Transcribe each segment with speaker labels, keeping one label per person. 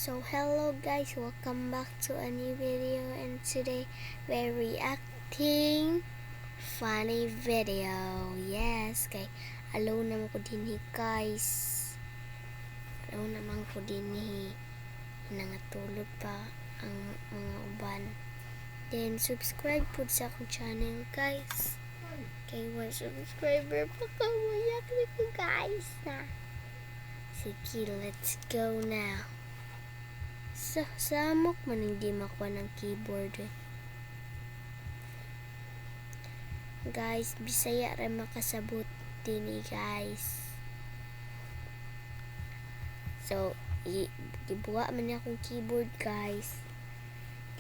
Speaker 1: So hello guys, welcome back to a new video, and today we're reacting funny video. Yes, kay alone naman ko dinhi guys. Alone naman ko dinhi. Nangatulog pa ang mga uban. Then subscribe po sa akong channel guys. Kay 1 subscriber pa ka, mayak na ko guys na. Sige, let's go now. Samok man hindi makuha ng keyboard eh. Guys, Bisaya rin makasabot din eh guys. So, ibuha man akong keyboard guys.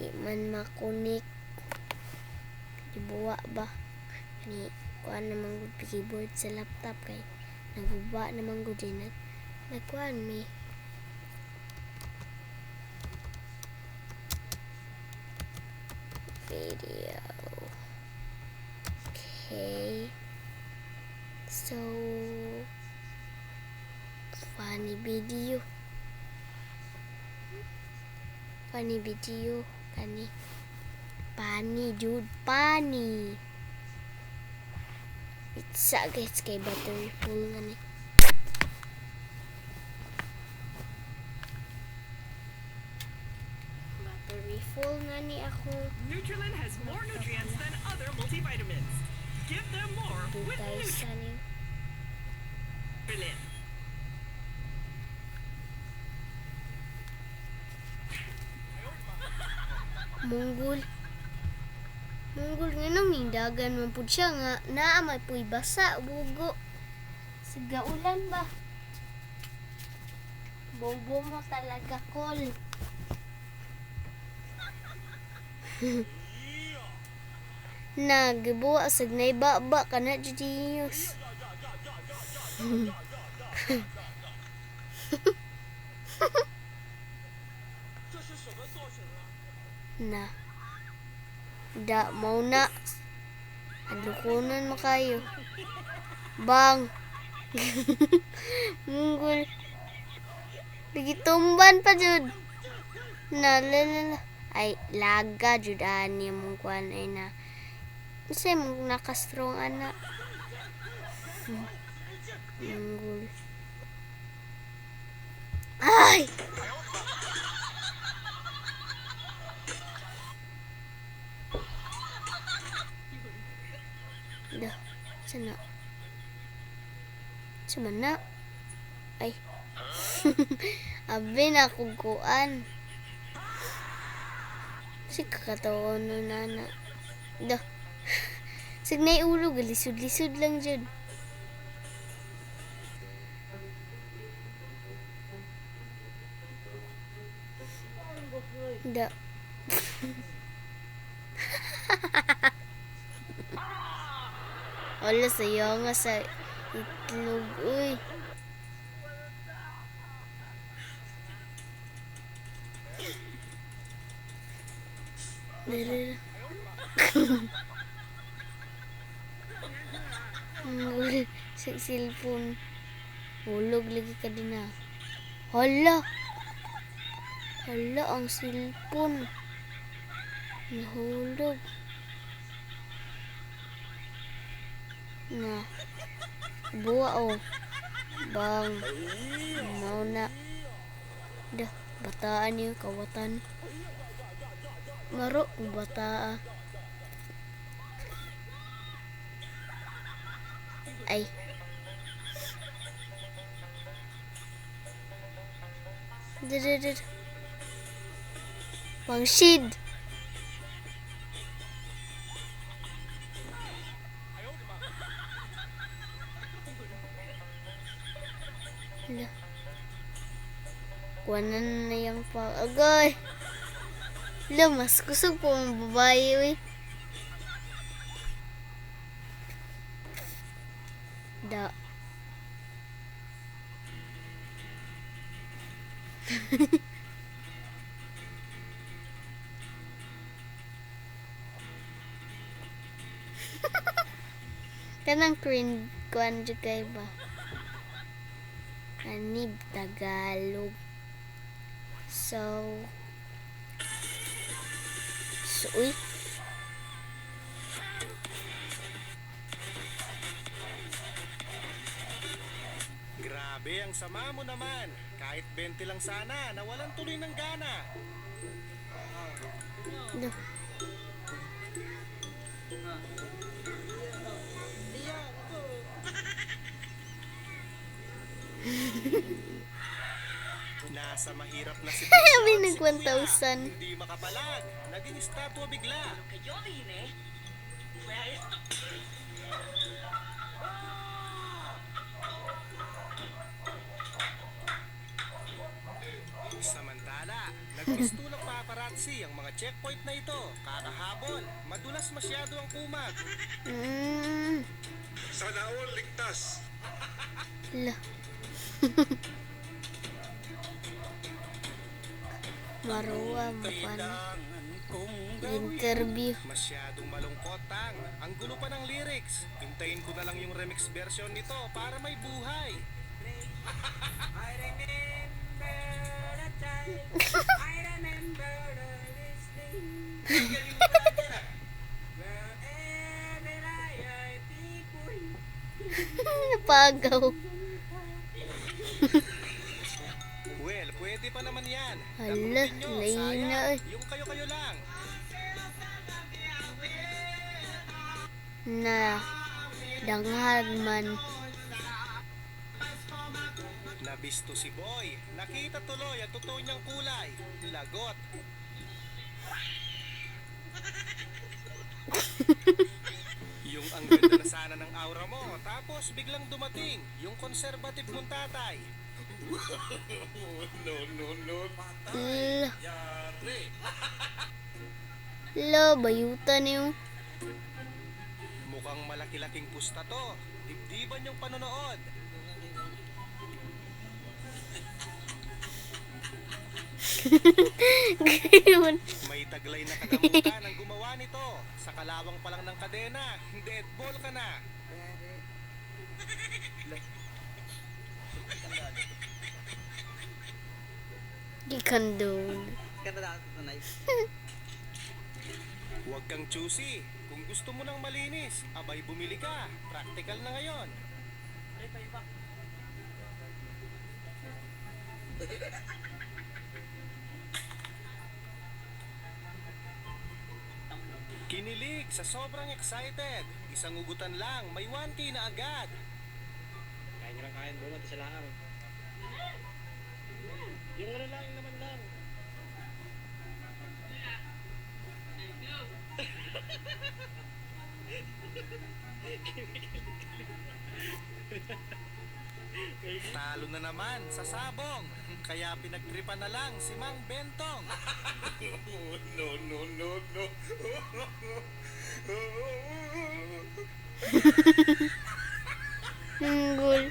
Speaker 1: Di man makunik. Ibuha ba? Ni, kuha naman ko keyboard sa laptop kay naguba naman ko din. Nagkuhan may video. Okay. So, funny video. Funny video. Kani. Pani, dude. Pani. It's guys kay battery full na ni. Full nga ni ako.
Speaker 2: Nutrilin has more nutrients than other multivitamins. Give them more with Nutrilin.
Speaker 1: Munggol nga nang mindagan man pud siya nga naa may puy basa bugo. Siga ulan ba? Bobo mo talaga kol. Nagbuwa sa naibaba ka na Diyos. Na. Da, mau na. Adukunan mo kayo. Bang. Munggol. Nagitumban pa jud. Lalala. Ay laga jud ani mong kuan ay na kasi mong naka-strong ana. Munggol. Ay dah sana na ay abi na kong kuan. Si kakataon no nana. Dah. Sig nay ulo galisod-lisod lang jud. Da. Wala sayo nga sa itlog uy. Sa cellphone hulog lagi ka din na. Hala ang cellphone nahulog na buwa oh bang mau na dah bataan yung kawatan maro bataa ay pangsid kuwanan na yung agay mas kusog po ang babae da kanang cringe kuan jud kay ba kanib Tagalog Uy.
Speaker 3: Grabe, ang sama mo naman. Kahit 20 lang sana, nawalan tuloy ng gana.
Speaker 1: Duh.
Speaker 3: Nasa mahirap na
Speaker 1: May
Speaker 3: sitwasyon
Speaker 1: nag
Speaker 3: si Kuya.
Speaker 1: 1,000.
Speaker 3: Hindi makapalag. Naging estatwa bigla.
Speaker 2: Que yo vine fue a esto.
Speaker 3: Samantala, nagpistulong paparazzi ang mga checkpoint na ito. Kakahabol, madulas masyado ang kumag.
Speaker 4: Sana all ligtas.
Speaker 1: Lah. Maruwa mo pa na. Interview.
Speaker 3: Masyadong malungkot tang. Ang gulo pa ng lyrics. Hintayin ko na lang yung remix version nito para may buhay.
Speaker 2: I remember the time. I remember the listening. Wherever I people.
Speaker 1: Napagaw.
Speaker 3: Well, pwede pa naman yan.
Speaker 1: Hala,
Speaker 3: Damutin nyo,
Speaker 1: layo
Speaker 3: sayang.
Speaker 1: na eh.
Speaker 3: Yung kayo-kayo lang.
Speaker 1: Na danghag man.
Speaker 3: Nabisto si Boy. Nakita tuloy ang totoo niyang kulay. Lagot. Yung ang ganda na sana ng aura mo, tapos biglang dumating yung conservative mong tatay.
Speaker 1: Lah. Lah, bayutan yung
Speaker 3: Mukhang malaki-laking pusta to. Dibdiban yung panonood.
Speaker 1: Gayon.
Speaker 3: May taglay na kagamutan ang gumawa nito. Sa kalawang pa lang ng kadena, dead ball ka na.
Speaker 1: Gikandong.
Speaker 3: Huwag kang choosy. Kung gusto mo ng malinis, abay bumili ka. Practical na ngayon. Kinilig sa sobrang excited. Isang ugutan lang, may 1K na agad.
Speaker 5: Kain nyo lang kain, bro, mati sa laang. Yung ano lang, yung naman lang.
Speaker 3: Talo na naman sa sabong. Kaya pinagtripan na lang si Mang Bentong.
Speaker 4: No.
Speaker 1: Unggol.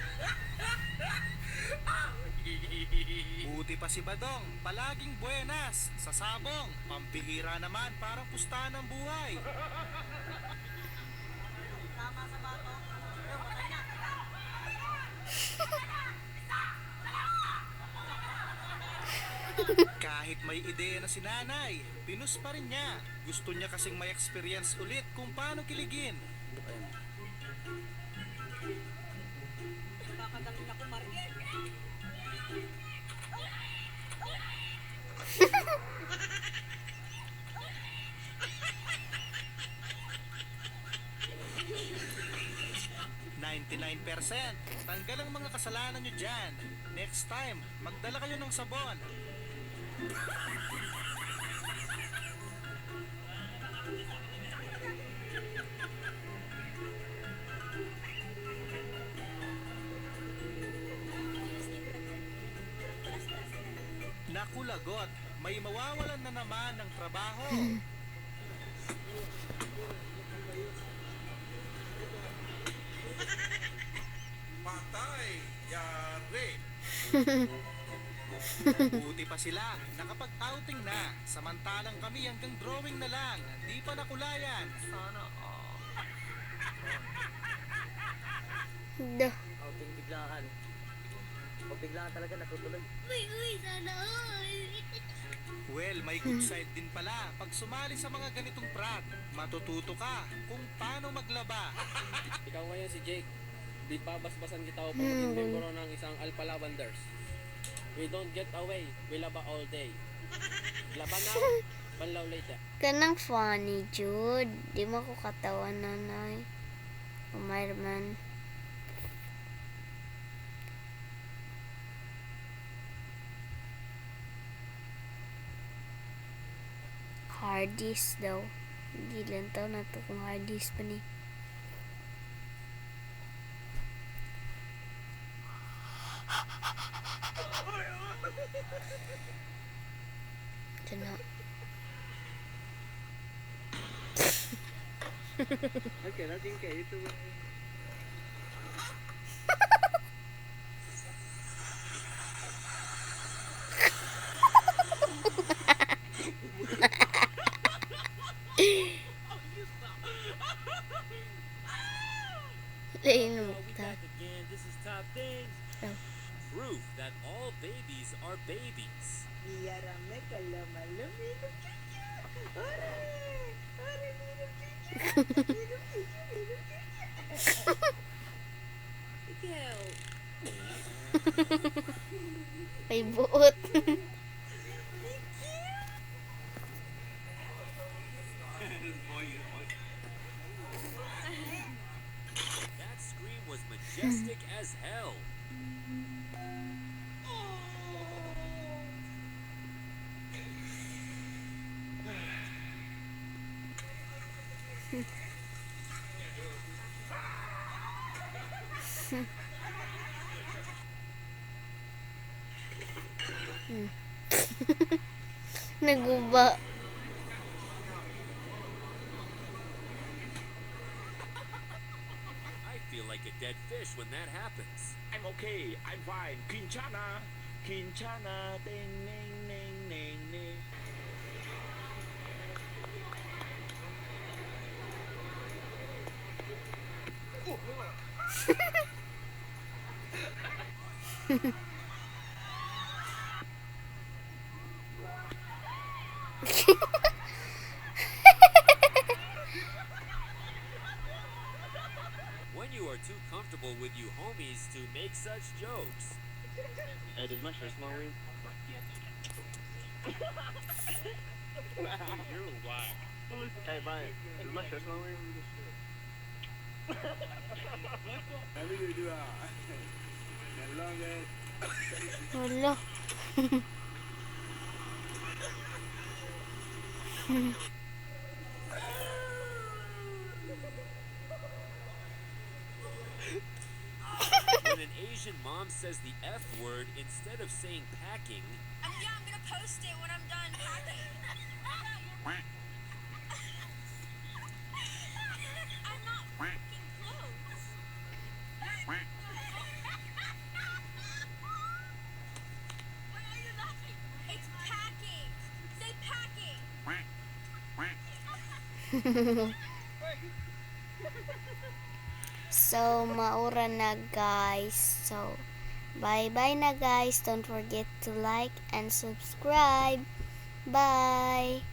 Speaker 3: Buti pa si Badong, palaging buenas. Sa sabong, pampihira naman parang pustahan ng buhay. Kahit may ideya na si nanay, pinus pa rin niya. Gusto niya kasing may experience ulit kung paano kiligin.
Speaker 2: Kakagaling ako, Margit.
Speaker 3: 99%. Tanggal ang mga kasalanan nyo dyan. Next time, magdala kayo ng sabon. Naku lagot, may mawawalan na naman ng trabaho.
Speaker 4: Patay. Yari.
Speaker 3: Buti pa sila, nakapag-outing na. Samantalang kami hanggang drawing na lang. Di pa nakulayan. Sana
Speaker 1: Duh.
Speaker 5: Outing biglaan. Pag bigla ka talaga natutulog.
Speaker 1: Uy, sana all.
Speaker 3: Well, may good side din pala. Pag sumali sa mga ganitong prank, matututo ka kung paano maglaba.
Speaker 5: Ikaw ngayon si Jake. Di babasbasan kita upang maging membro ng isang Alpha Lavenders. We don't get away. We laba all day. Laba now, banlaw later.
Speaker 1: Kanang funny, Jude. Di mo ko katawan, nanay. Umayman. Hardis daw. Hindi lang tao na to kung hardis pa ni. Ito na.
Speaker 5: Okay, natin kayo ito.
Speaker 1: Lain mo
Speaker 6: We
Speaker 1: ta.
Speaker 6: back again. This is Top Things.
Speaker 1: Oh.
Speaker 6: Proof that all babies are babies.
Speaker 1: May buot.
Speaker 6: That scream was majestic as hell.
Speaker 1: Naguba.
Speaker 6: I feel like a dead fish when that happens.
Speaker 7: I'm okay. I'm fine. Kinchana. Kinchana. Ding, ding, ding, ding, ding.
Speaker 6: When you are too comfortable with you homies to make such jokes.
Speaker 5: Hey, does my shirt smell weird? You're whack. Hey, Brian, does my shirt smell weird?
Speaker 1: Wala.
Speaker 6: When an Asian mom says the F word instead of saying packing,
Speaker 8: I'm gonna post it when I'm done packing. I'm not fucking clothes. Why are you laughing? It's packing. Say packing.
Speaker 1: So, maura na guys. So, bye-bye na guys. Don't forget to like and subscribe. Bye!